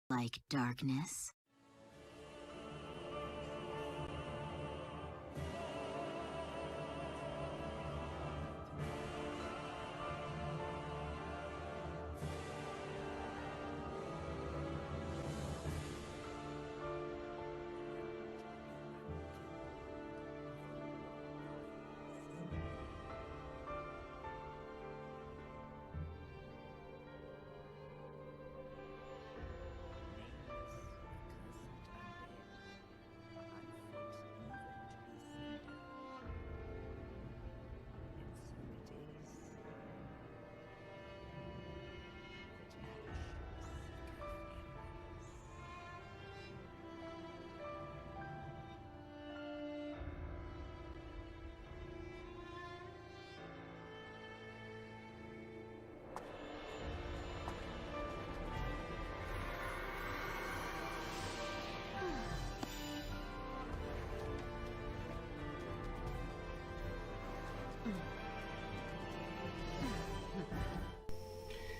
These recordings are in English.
Like darkness?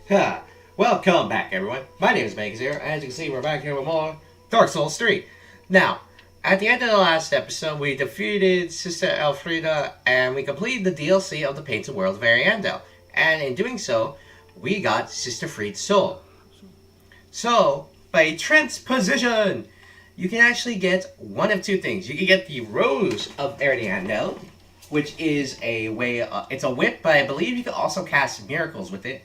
Ha! Welcome back, everyone. My name is Megas here. As you can see, we're back here with more Dark Souls 3. Now, at the end of the last episode, we defeated Sister Elfrida and we completed the DLC of the Painted World of Ariandel. And in doing so, we got Sister Fried's soul. So, by transposition, you can actually get one of two things. You can get the Rose of Ariandel, which is a way, it's a whip, but I believe you can also cast miracles with it.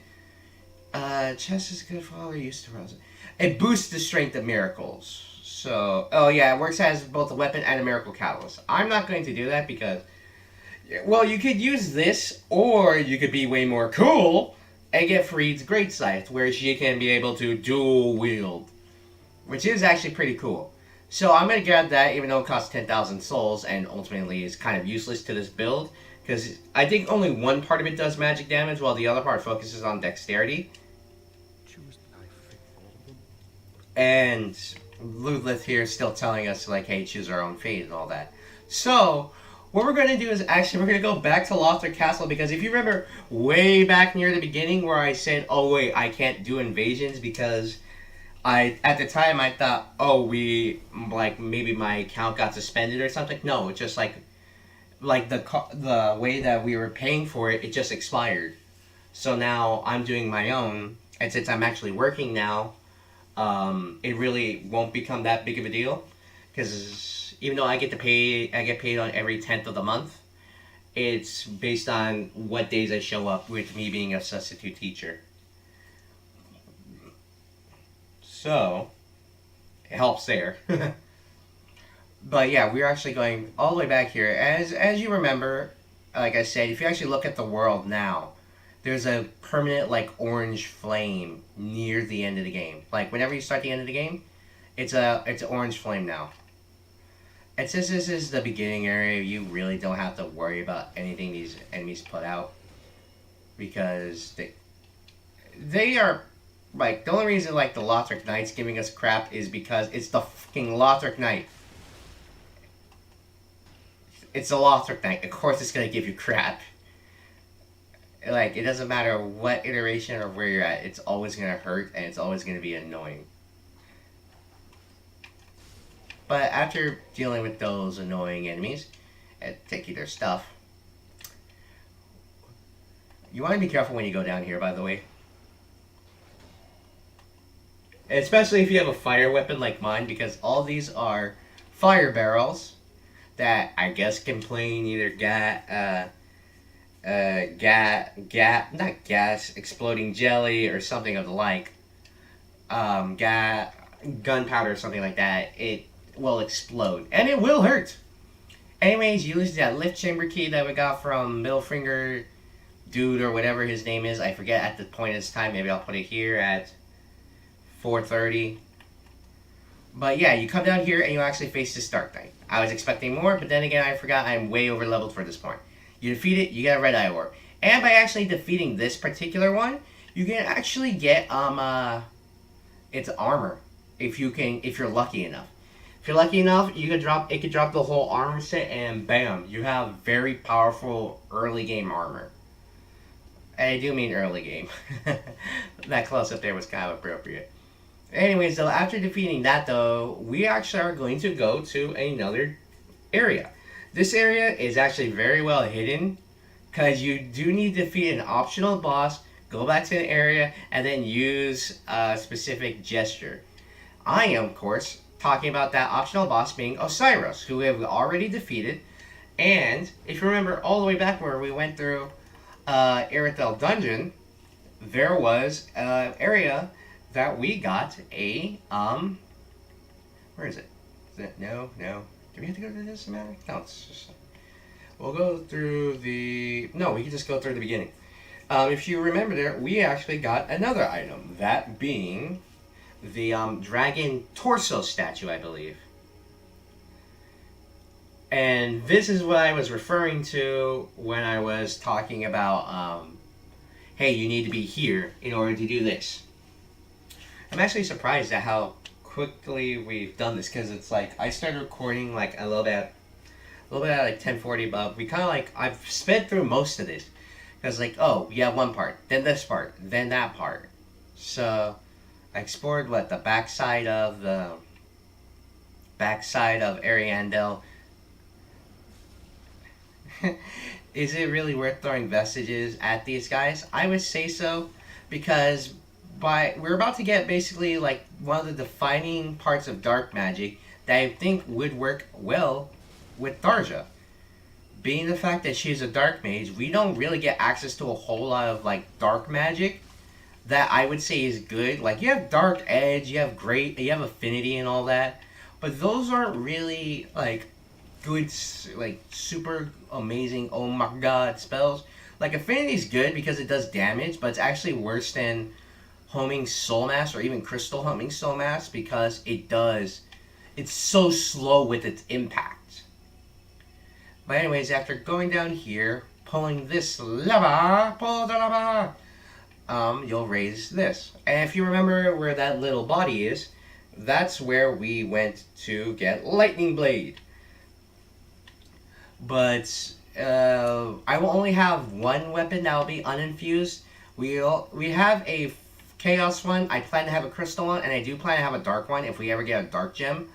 Chest is good for all used to rose. It boosts the strength of miracles. So, oh yeah, it works as both a weapon and a miracle catalyst. I'm not going to do that because, well, you could use this, or you could be way more cool and get Fried's Great Scythe, where she can be able to dual wield, which is actually pretty cool. So I'm gonna grab that, even though it costs 10,000 souls and ultimately is kind of useless to this build, because I think only one part of it does magic damage, while the other part focuses on dexterity. And Ludlith here is still telling us, like, hey, choose our own fate and all that. So, what we're going to do is actually, we're going to go back to Lothric Castle, because if you remember way back near the beginning where I said, oh wait, I can't do invasions because at the time I thought, oh, maybe my account got suspended or something. No, it's just like the way that we were paying for it, it just expired. So now I'm doing my own, and since I'm actually working now, it really won't become that big of a deal, because even though I get paid on every 10th of the month, it's based on what days I show up, with me being a substitute teacher. So, it helps there. But yeah, we're actually going all the way back here. As you remember, like I said, if you actually look at the world now, there's a permanent, like, orange flame near the end of the game. Like, whenever you start the end of the game, it's an orange flame now. And since this is the beginning area, you really don't have to worry about anything these enemies put out, because they are, like, the only reason, like, the Lothric Knight's giving us crap is because it's the fucking Lothric Knight. It's the Lothric Knight. Of course it's gonna give you crap. Like, it doesn't matter what iteration or where you're at, it's always going to hurt and it's always going to be annoying. But after dealing with those annoying enemies and taking their stuff, you want to be careful when you go down here, by the way. Especially if you have a fire weapon like mine, because all these are fire barrels that I guess can plane either not gas, exploding jelly or something of the like, gunpowder or something like that. It will explode and it will hurt. Anyways, use that lift chamber key that we got from Millfinger dude or whatever his name is. I forget at the point of this time. Maybe I'll put it here at 4:30. But yeah, you come down here and you actually face this Dark Knight. I was expecting more, but then again, I forgot I'm way over leveled for this point. You defeat it, you get a red eye orb. And by actually defeating this particular one, you can actually get its armor if you're lucky enough. If you're lucky enough, it could drop the whole armor set, and bam, you have very powerful early game armor. And I do mean early game. That close up there was kind of appropriate. Anyways, though, after defeating that, though, we actually are going to go to another area. This area is actually very well hidden because you do need to defeat an optional boss, go back to the area, and then use a specific gesture. I am, of course, talking about that optional boss being Osiris, who we have already defeated. And if you remember all the way back where we went through Irithel Dungeon, there was an area that we got a where is it? Is it no. Do we have to go through this matter? No, it's just we'll go through the no, we can just go through the beginning. If you remember there, we actually got another item, that being the dragon torso statue, I believe. And this is what I was referring to when I was talking about hey, you need to be here in order to do this. I'm actually surprised at how quickly we've done this, because it's like I started recording like a little bit at like 10:40, but we kind of like I've sped through most of this because like, oh, you have one part, then this part, then that part. So I explored the backside of Ariandel. Is it really worth throwing vestiges at these guys? I would say so, because we're about to get basically like one of the defining parts of dark magic that I think would work well with Tharja. Being the fact that she's a dark mage, we don't really get access to a whole lot of like dark magic that I would say is good. Like, you have Dark Edge, you have Affinity and all that, but those aren't really like good, like super amazing, oh my god spells. Like, Affinity's good because it does damage, but it's actually worse than homing Soul Mass or even Crystal homing Soul Mass, because it's so slow with its impact. But anyways, after going down here, pulling this lever, pull the lever, you'll raise this. And if you remember where that little body is, that's where we went to get Lightning Blade. But I will only have one weapon that will be uninfused. We have a Chaos one, I plan to have a Crystal one, and I do plan to have a Dark one if we ever get a Dark Gem.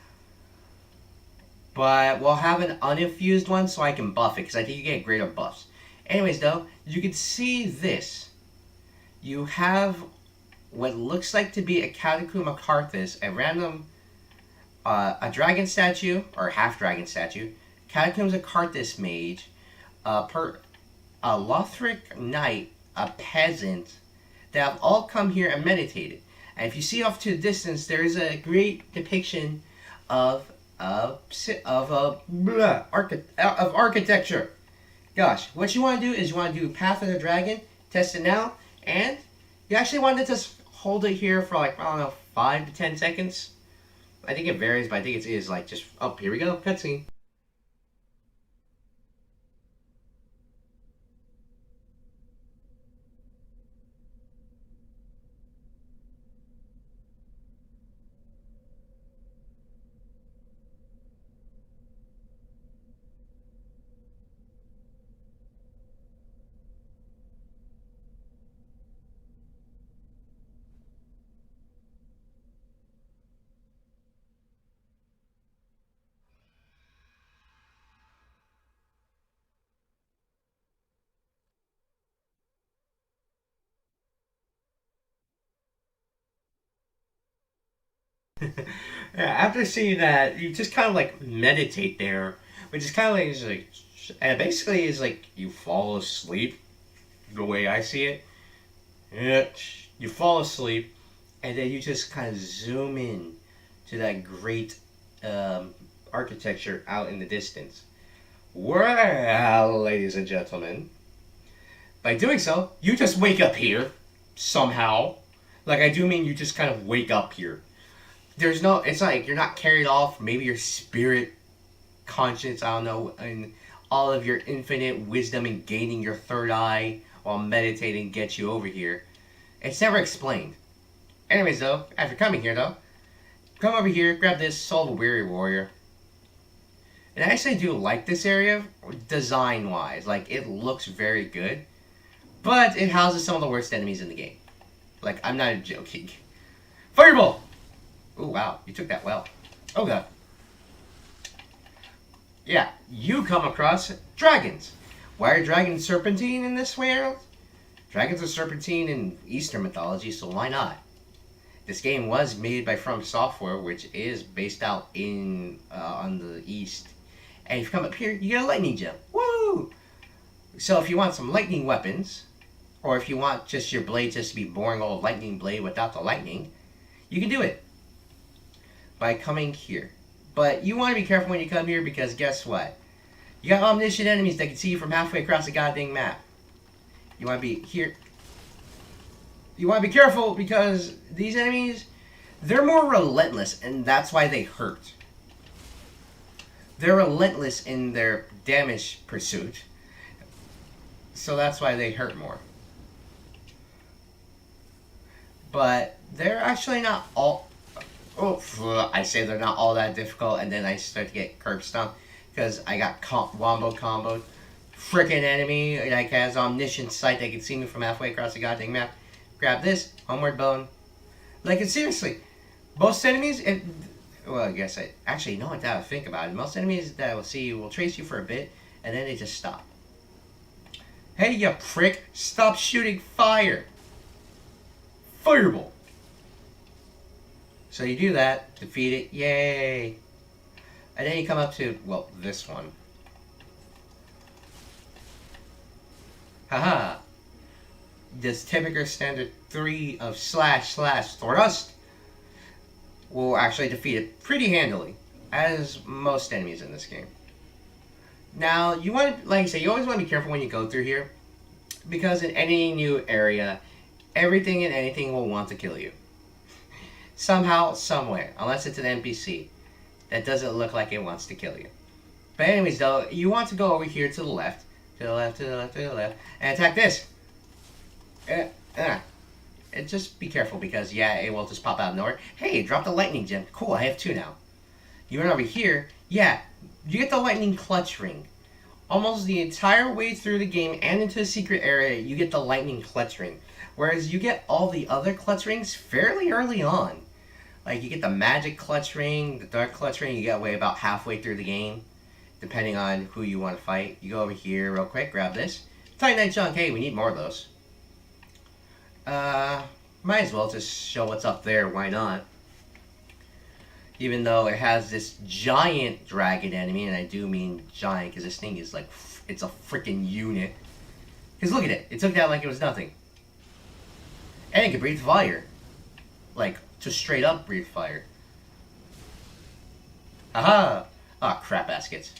But we'll have an uninfused one so I can buff it, because I think you get greater buffs. Anyways, though, you can see this. You have what looks like to be a Catacomb of Karthus, a random, a dragon statue, or half-dragon statue, Catacombs of Karthus mage, a Lothric knight, a peasant, that have all come here and meditated. And if you see off to the distance, there is a great depiction of architecture. Gosh, what you want to do is you want to do Path of the Dragon, test it now, and you actually want to just hold it here for like, I don't know, 5 to 10 seconds. I think it varies, but I think it is like just, oh, here we go, cutscene. Yeah, after seeing that, you just kind of like meditate there, which is kind of like, and basically is like you fall asleep, the way I see it. Yeah, you fall asleep, and then you just kind of zoom in to that great architecture out in the distance. Well, ladies and gentlemen, by doing so, you just wake up here somehow. Like, I do mean you just kind of wake up here. It's not like you're not carried off. Maybe your spirit, conscience, I don't know, and all of your infinite wisdom and gaining your third eye while meditating gets you over here. It's never explained. Anyways, though, after coming here, though, come over here, grab this Soul of a Weary Warrior. And I actually do like this area, design-wise. Like, it looks very good. But it houses some of the worst enemies in the game. Like, I'm not joking. Fireball! Oh, wow. You took that well. Oh, God. Yeah, you come across dragons. Why are dragons serpentine in this world? Dragons are serpentine in Eastern mythology, so why not? This game was made by From Software, which is based out in on the East. And if you come up here, you get a lightning gem. Woo! So if you want some lightning weapons, or if you want just your blade just to be boring old lightning blade without the lightning, you can do it by coming here. But you want to be careful when you come here because guess what? You got omniscient enemies that can see you from halfway across the goddamn map. You want to be here. You want to be careful because these enemies, they're more relentless and that's why they hurt. They're relentless in their damage pursuit. So that's why they hurt more. But they're actually not all... Oh, I say they're not all that difficult, and then I start to get curb stomped because I got wombo comboed. Frickin' enemy like has omniscient sight that can see me from halfway across the goddamn map. Grab this, homeward bone. Like, seriously, most enemies, well, I guess I actually know what that I think about it. Most enemies that will see you will trace you for a bit, and then they just stop. Hey, you prick! Stop shooting fire! Fireball! So you do that, defeat it, yay! And then you come up to, well, this one. Haha! This typical standard 3 of slash thrust will actually defeat it pretty handily, as most enemies in this game. Now, you want to, like I say, you always want to be careful when you go through here, because in any new area, everything and anything will want to kill you. Somehow, somewhere, unless it's an NPC that doesn't look like it wants to kill you. But anyways, though, you want to go over here to the left, and attack this. And just be careful because, yeah, it will just pop out of nowhere. Hey, drop the lightning gem. Cool, I have 2 now. You run over here, yeah, you get the lightning clutch ring. Almost the entire way through the game and into the secret area, you get the lightning clutch ring. Whereas you get all the other clutch rings fairly early on. Like, you get the magic clutch ring, the dark clutch ring, you get away about halfway through the game. Depending on who you want to fight. You go over here real quick, grab this. Titanite chunk, hey, we need more of those. Might as well just show what's up there, why not? Even though it has this giant dragon enemy, and I do mean giant, because this thing is like, it's a freaking unit. Because look at it, it took that like it was nothing. And it can breathe fire. Like, just straight up breathe fire. Aha! Ah, crap baskets.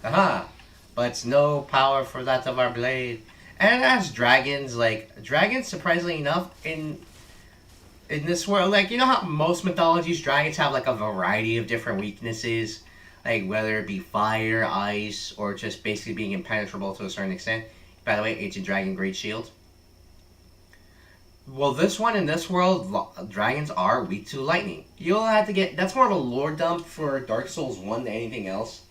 Aha! But it's no power for that of our blade. And it has dragons, like, dragons, surprisingly enough, in this world, like, you know how most mythologies, dragons have, like, a variety of different weaknesses? Like, whether it be fire, ice, or just basically being impenetrable to a certain extent. By the way, Ancient Dragon, Great Shield. Well, this one, in this world, dragons are weak to lightning. You'll have to get, that's more of a lore dump for Dark Souls 1 than anything else.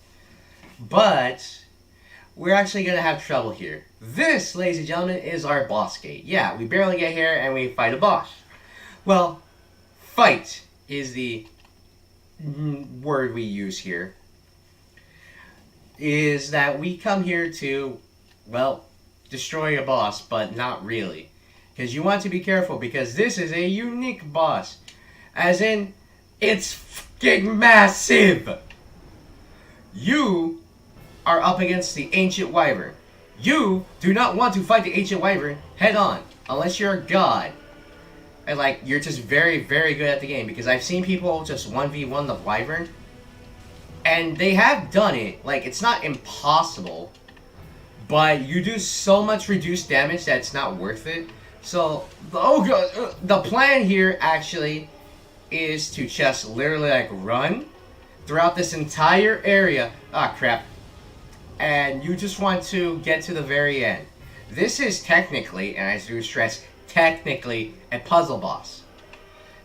But we're actually going to have trouble here. This, ladies and gentlemen, is our boss gate. Yeah, we barely get here and we fight a boss. Well, fight is the word we use here. Is that we come here to, well, destroy a boss, but not really. Because you want to be careful, because this is a unique boss. As in, it's fucking massive! You are up against the Ancient Wyvern. You do not want to fight the Ancient Wyvern head on, unless you're a god. And like, you're just very, very good at the game, because I've seen people just 1v1 the Wyvern, and they have done it. Like, it's not impossible, but you do so much reduced damage that it's not worth it. So, the plan here actually is to just literally like run throughout this entire area. Ah, crap. And you just want to get to the very end. This is technically, and I do stress, technically a puzzle boss.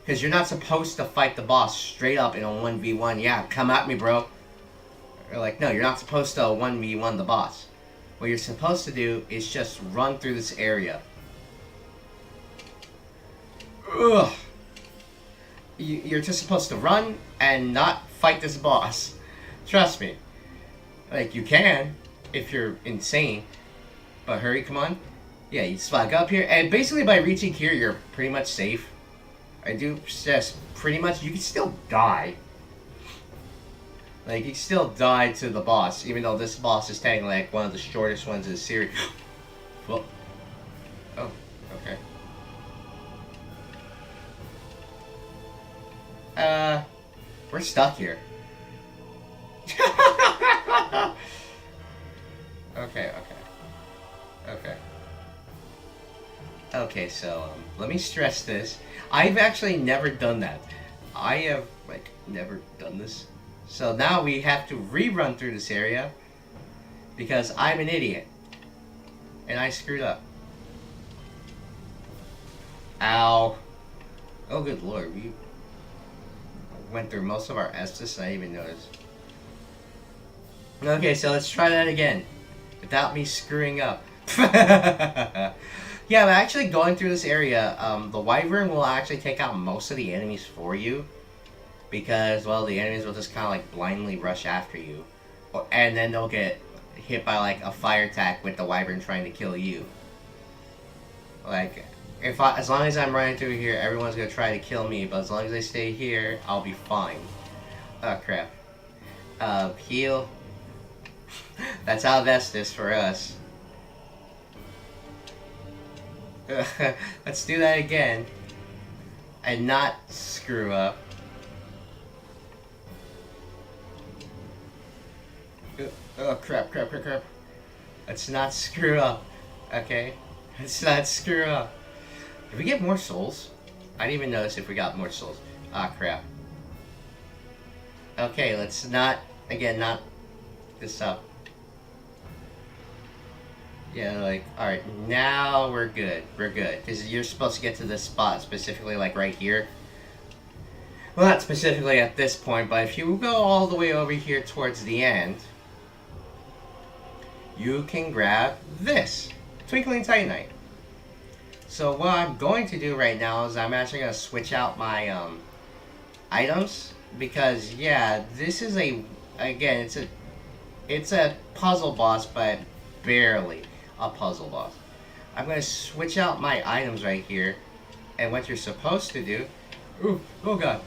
Because you're not supposed to fight the boss straight up in a 1v1. Yeah, come at me, bro. Or like, no, you're not supposed to 1v1 the boss. What you're supposed to do is just run through this area. Ugh. You're just supposed to run and not fight this boss. Trust me. Like, you can, if you're insane. But hurry, come on. Yeah, you slug up here. And basically by reaching here, you're pretty much safe. I do suggest pretty much, you can still die. Like, you can still die to the boss, even though this boss is technically like one of the shortest ones in the series. Well, oh, okay. We're stuck here. Okay. Okay, so, let me stress this. I've actually never done that. I have, like, never done this. So now we have to rerun through this area because I'm an idiot. And I screwed up. Ow. Oh, good lord. We went through most of our Estus and I didn't even notice. Okay, so let's try that again. Without me screwing up. Yeah, but actually going through this area, the Wyvern will actually take out most of the enemies for you. Because, well, the enemies will just kind of like blindly rush after you. And then they'll get hit by like a fire attack with the Wyvern trying to kill you. Like, as long as I'm running through here, everyone's gonna try to kill me. But as long as I stay here, I'll be fine. Oh, crap. Heal. That's how Vestus for us. Let's do that again. And not screw up. Oh, crap. Let's not screw up. Okay? Let's not screw up. Did we get more souls? I didn't even notice if we got more souls. Ah, crap. Okay, let's not, again, not this up. Yeah, like, alright, now we're good. We're good. Because you're supposed to get to this spot, specifically, like, right here. Well, not specifically at this point, but if you go all the way over here towards the end, you can grab this. Twinkling Titanite. So what I'm going to do right now is I'm actually going to switch out my, items. Because, yeah, this is again, it's a puzzle boss, but barely a puzzle boss. I'm going to switch out my items right here. And what you're supposed to do... Ooh, oh god.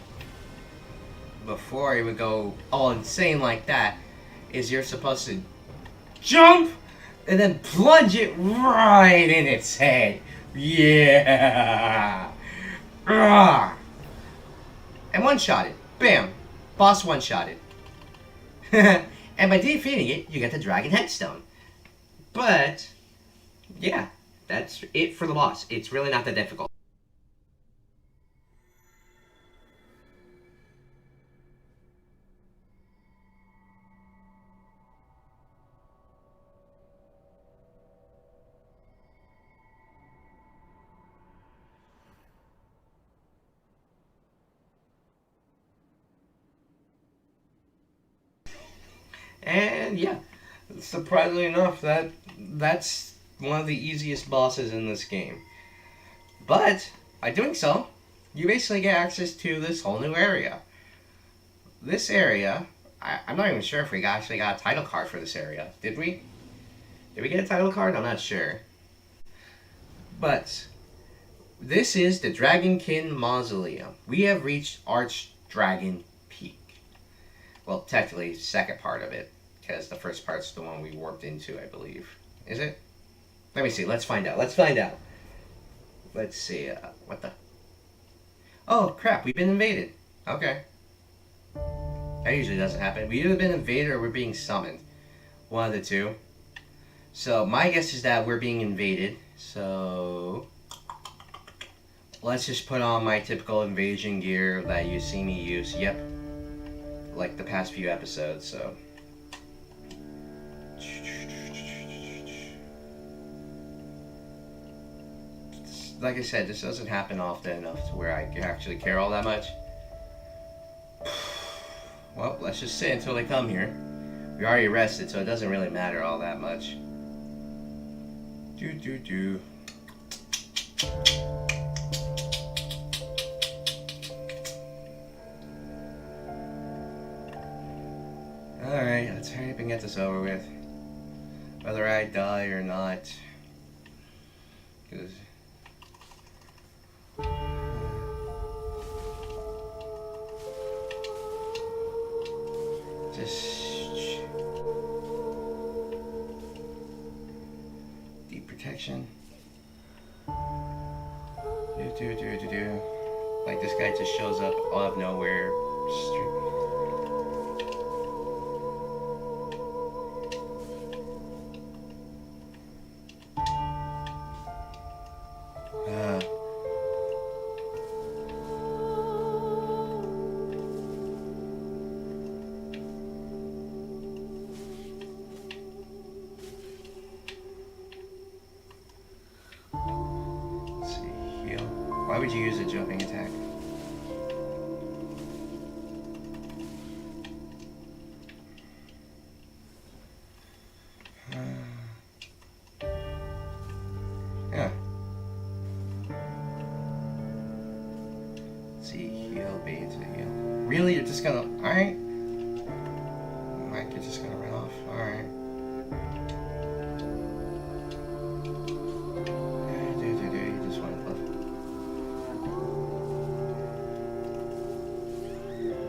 Before you would go all insane like that, is you're supposed to jump and then plunge it right in its head. Yeah. And one-shot it. Bam. Boss one-shotted. And by defeating it, you get the Dragon Headstone. But, yeah, that's it for the boss. It's really not that difficult. And yeah, surprisingly enough, that's one of the easiest bosses in this game. But by doing so, you basically get access to this whole new area. This area, I'm not even sure if we actually got a title card for this area. Did we? Did we get a title card? I'm not sure. But this is the Dragonkin Mausoleum. We have reached Archdragon Peak. Well, technically, second part of it, because the first part's the one we warped into, I believe. Is it? Let me see. Let's find out. Let's see. What the? Oh, crap. We've been invaded. Okay. That usually doesn't happen. We've either been invaded or we're being summoned. One of the two. So, my guess is that we're being invaded. So, let's just put on my typical invasion gear that you see me use. Yep. Like the past few episodes, so. Like I said, this doesn't happen often enough to where I actually care all that much. Well, let's just sit until they come here. We already rested, so it doesn't really matter all that much. Alright, let's hurry up and get this over with. Whether I die or not. Because... just... deep protection. Like this guy just shows up out of nowhere. Why would you use a jumping attack? Yeah. Let's see, heal, bait to heal. Really? You're just gonna... Alright. Mike, you're just gonna run off. Alright. You just want to bluff.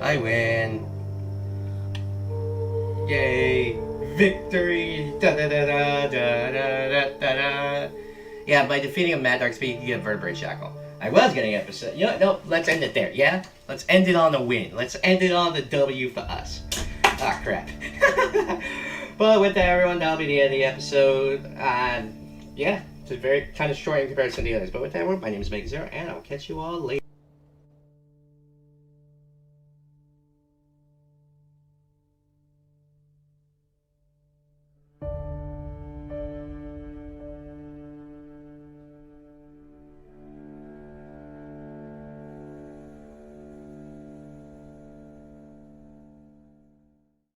I win. Yay. Victory. Da da da da da da da da. Yeah, by defeating a Mad Dark Speed, you get a Vertebrate Shackle. I was getting episode. You know, no, let's end it there, yeah? Let's end it on a win. Let's end it on the W for us. Ah, crap. But with that, everyone, that'll be the end of the episode. Yeah, it's a very kind of short in comparison to the others. But with that, my name is Make0, and I'll catch you all later.